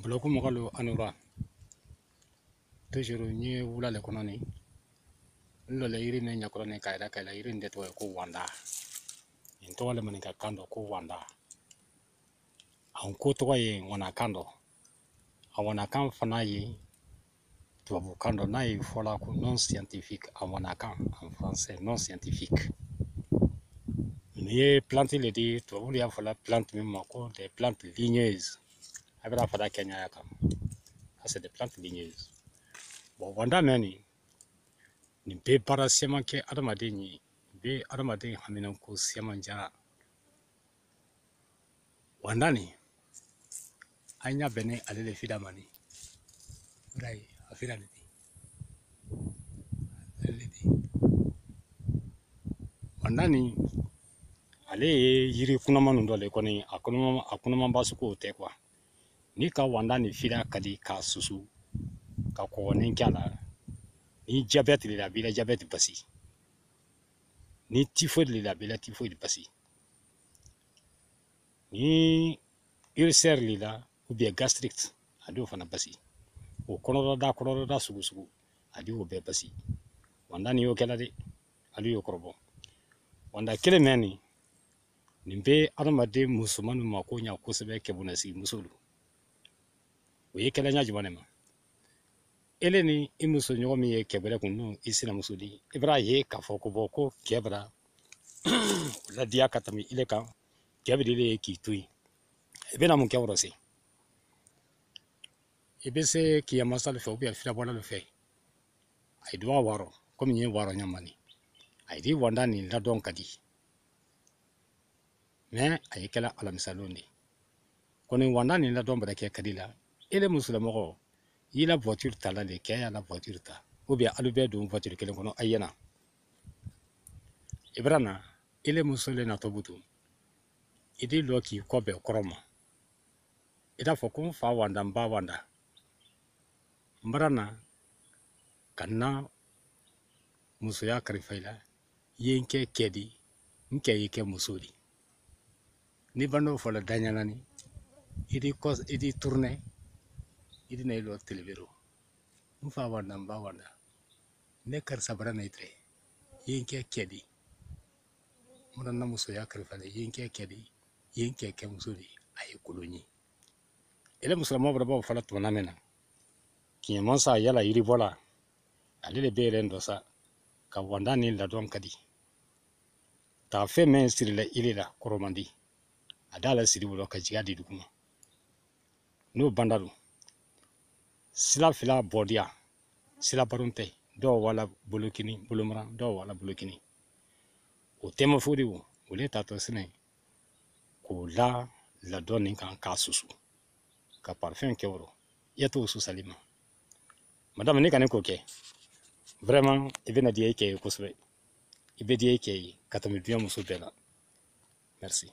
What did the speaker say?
bloku mogalo anura toujours ni wula le kono ni lo le yiri ne nyakoro ne kaila yiri ndeto ko wanda into le manika kando ko wanda an ko to ye wana kando awana kan fana ye tubabu kando na yi fola ko non scientifique awana kan en français non scientifique ni plante le dit tubabu ya fola plante même ko des plantes ligneuses abra fada Kenya ya kam c'est des plantes ligneuses bon wanda meni ni be para sema ke adamade ni be adamade hamina ko sema jara wanda ni anya bene alele fida mani rai afira ni wanda ni ale yiri kunama ndo le koni akunama basu ko te kwa ni ka wanda ni fida kadi ka susu ka ko ni kala ni diabète la bila diabète basi ni typhoïde la bila typhoïde basi ni ulcère lila ou bien gastrique ado fana basi o kono da sugu adi o be basi wanda ni o kala de ali yo korbo wanda kele meni nimbe adamade musulmanu ma ko nya ko sebe ke bunasi musulu o ye kala nya jumane ma eleni imuso nyogo mi ye kebere kunu isina musudi ibra ye ka foko boko kebra la dia katami ile kan kebri le ki tui ebena mun kewro se ebese ki amasa le fe fira bona le fe ai do waro comme ni waro nyamani ai di wanda ni la don kadi mais ai kala ala misaloni koni wanda ni la don bada ke kadila ele musulmo il la voiture tala le ke ya la voiture ta ou bien alube do voiture kelen kono ayena ibrana ele musole na tobutu idi loki ko be koroma ida fokun fa wanda mba wanda mbarana kanna muso ya karifaila yenke kedi nke yeke musori ni bando fola danyalani idi tourner idi na ilo televero mfa wanda mba wanda ne kar sabara na itre yenke kedi murana muso ya karifaila yenke kedi yenke ke musori ay koloni ele musulman baba fala tona mena ki monsa yala yiri bola ale le bere ndosa ka wanda ni la don kadi ta fe men sirila ilila koromandi adala siri wolo ka jiga di duguma no bandaru sila fila bodia sila barunte do wala bulukini bulumra do wala bulukini o tema fodi wo le tato sine ko la doni kan ka susu ka parfum kewro yato su salima madame ne kanen ko ke vraiment ibena die ke ko sube ibe die ke 4000 muso bela merci.